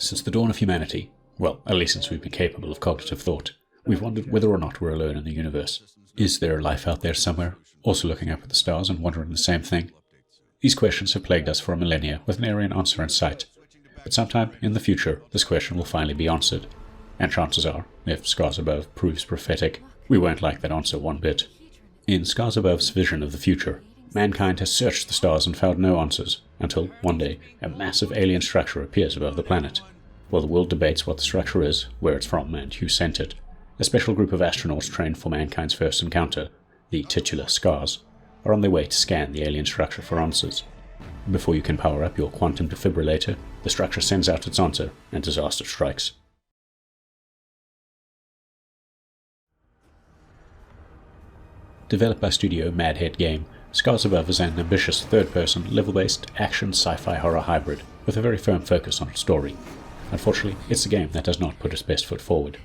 Since the dawn of humanity, well, at least since we've been capable of cognitive thought, we've wondered whether or not we're alone in the universe. Is there life out there somewhere, also looking up at the stars and wondering the same thing? These questions have plagued us for millennia with nary an answer in sight. But sometime in the future, this question will finally be answered. And chances are, if Scars Above proves prophetic, we won't like that answer one bit. In Scars Above's vision of the future, mankind has searched the stars and found no answers, until one day a massive alien structure appears above the planet. While the world debates what the structure is, where it's from, and who sent it, a special group of astronauts trained for mankind's first encounter, the titular Scars, are on their way to scan the alien structure for answers. Before you can power up your quantum defibrillator, the structure sends out its answer, and disaster strikes. Developed by studio Madhead Game, Scars Above is an ambitious third-person, level-based, action sci-fi horror hybrid with a very firm focus on its story. Unfortunately, it's a game that does not put its best foot forward.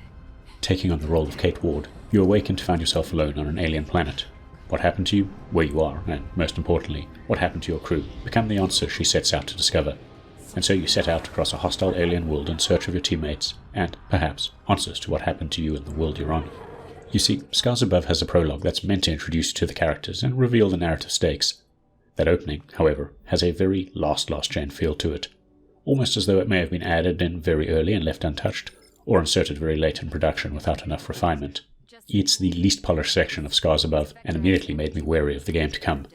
Taking on the role of Kate Ward, you awaken to find yourself alone on an alien planet. What happened to you, where you are, and most importantly, what happened to your crew, become the answer she sets out to discover. And so you set out across a hostile alien world in search of your teammates, and, perhaps, answers to what happened to you in the world you're on. You see, Scars Above has a prologue that's meant to introduce you to the characters and reveal the narrative stakes. That opening, however, has a very last gen feel to it, almost as though it may have been added in very early and left untouched, or inserted very late in production without enough refinement. It's the least polished section of Scars Above, and immediately made me wary of the game to come.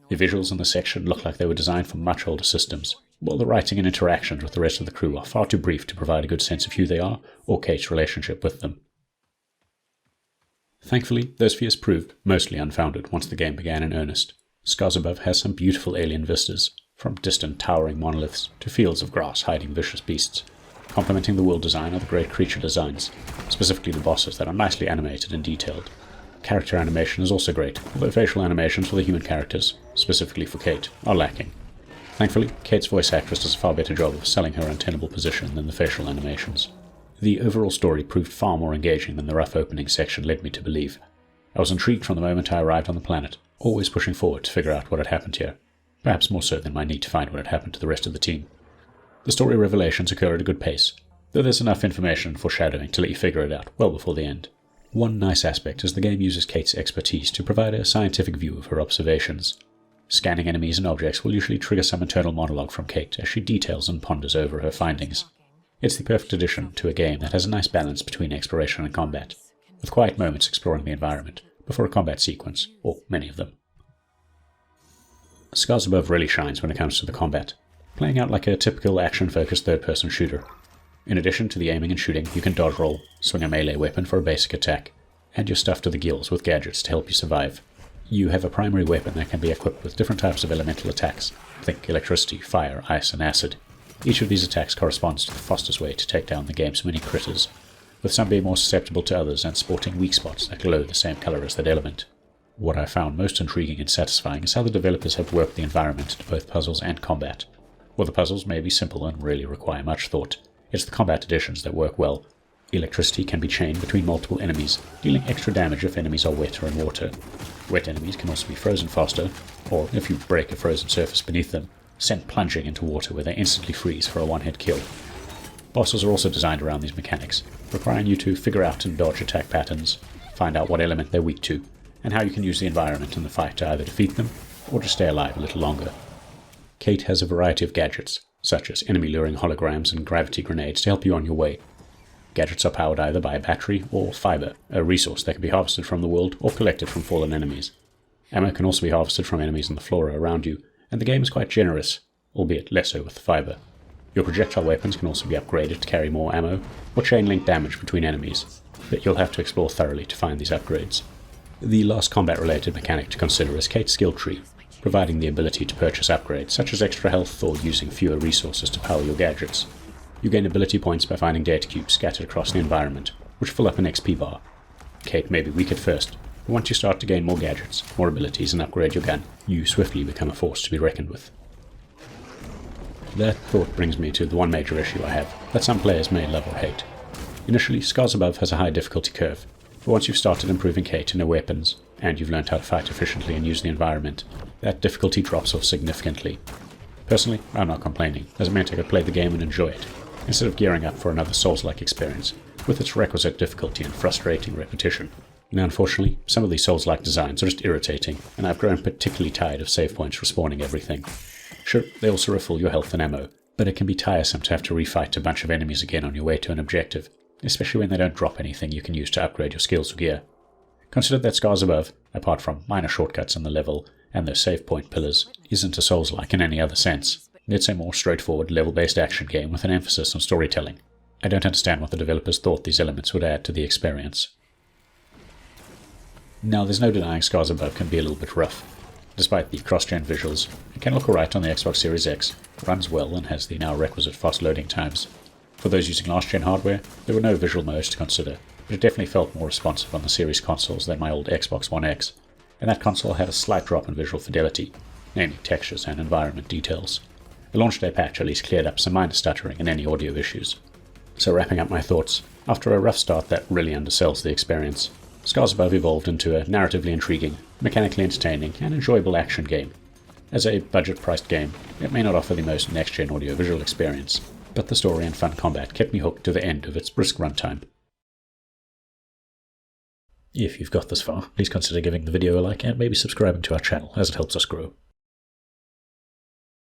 The visuals in the section look like they were designed for much older systems, while the writing and interactions with the rest of the crew are far too brief to provide a good sense of who they are, or Kate's relationship with them. Thankfully, those fears proved mostly unfounded once the game began in earnest. Scars Above has some beautiful alien vistas, from distant towering monoliths to fields of grass hiding vicious beasts. Complementing the world design are the great creature designs, specifically the bosses that are nicely animated and detailed. Character animation is also great, although facial animations for the human characters, specifically for Kate, are lacking. Thankfully, Kate's voice actress does a far better job of selling her untenable position than the facial animations. The overall story proved far more engaging than the rough opening section led me to believe. I was intrigued from the moment I arrived on the planet, always pushing forward to figure out what had happened here, perhaps more so than my need to find what had happened to the rest of the team. The story revelations occur at a good pace, though there's enough information and foreshadowing to let you figure it out well before the end. One nice aspect is the game uses Kate's expertise to provide a scientific view of her observations. Scanning enemies and objects will usually trigger some internal monologue from Kate as she details and ponders over her findings. It's the perfect addition to a game that has a nice balance between exploration and combat, with quiet moments exploring the environment before a combat sequence, or many of them. Scars Above really shines when it comes to the combat, playing out like a typical action-focused third-person shooter. In addition to the aiming and shooting, you can dodge roll, swing a melee weapon for a basic attack, and you're stuffed to the gills with gadgets to help you survive. You have a primary weapon that can be equipped with different types of elemental attacks, think electricity, fire, ice, and acid. Each of these attacks corresponds to the fastest way to take down the game's many critters, with some being more susceptible to others and sporting weak spots that glow the same color as that element. What I found most intriguing and satisfying is how the developers have worked the environment into both puzzles and combat. While the puzzles may be simple and rarely require much thought, it's the combat additions that work well. Electricity can be chained between multiple enemies, dealing extra damage if enemies are wet or in water. Wet enemies can also be frozen faster, or if you break a frozen surface beneath them, sent plunging into water where they instantly freeze for a one-hit kill. Bosses are also designed around these mechanics, requiring you to figure out and dodge attack patterns, find out what element they're weak to, and how you can use the environment in the fight to either defeat them, or just stay alive a little longer. Kate has a variety of gadgets, such as enemy-luring holograms and gravity grenades to help you on your way. Gadgets are powered either by a battery or fiber, a resource that can be harvested from the world or collected from fallen enemies. Ammo can also be harvested from enemies in the flora around you, and the game is quite generous, albeit less so with the fiber. Your projectile weapons can also be upgraded to carry more ammo, or chain-link damage between enemies, but you'll have to explore thoroughly to find these upgrades. The last combat-related mechanic to consider is Kate's skill tree, providing the ability to purchase upgrades such as extra health or using fewer resources to power your gadgets. You gain ability points by finding data cubes scattered across the environment, which fill up an XP bar. Kate may be weak at first, but once you start to gain more gadgets, more abilities, and upgrade your gun, you swiftly become a force to be reckoned with. That thought brings me to the one major issue I have, that some players may love or hate. Initially, Scars Above has a high difficulty curve, but once you've started improving Kate and her weapons, and you've learned how to fight efficiently and use the environment, that difficulty drops off significantly. Personally, I'm not complaining, as it meant I could play the game and enjoy it. instead of gearing up for another Souls-like experience, with its requisite difficulty and frustrating repetition. Now unfortunately, some of these Souls-like designs are just irritating, and I've grown particularly tired of save points respawning everything. Sure, they also refill your health and ammo, but it can be tiresome to have to refight a bunch of enemies again on your way to an objective, especially when they don't drop anything you can use to upgrade your skills or gear. Consider that Scars Above, apart from minor shortcuts in the level and those save point pillars, isn't a Souls-like in any other sense. It's a more straightforward level-based action game with an emphasis on storytelling. I don't understand what the developers thought these elements would add to the experience. Now, there's no denying Scars Above can be a little bit rough. Despite the cross-gen visuals, it can look alright on the Xbox Series X, runs well and has the now requisite fast loading times. For those using last-gen hardware, there were no visual modes to consider, but it definitely felt more responsive on the series consoles than my old Xbox One X, and that console had a slight drop in visual fidelity, namely textures and environment details. The launch day patch at least cleared up some minor stuttering and any audio issues. So wrapping up my thoughts, after a rough start that really undersells the experience, Scars Above evolved into a narratively intriguing, mechanically entertaining, and enjoyable action game. As a budget-priced game, it may not offer the most next-gen audiovisual experience, but the story and fun combat kept me hooked to the end of its brisk runtime. If you've got this far, please consider giving the video a like and maybe subscribing to our channel, as it helps us grow.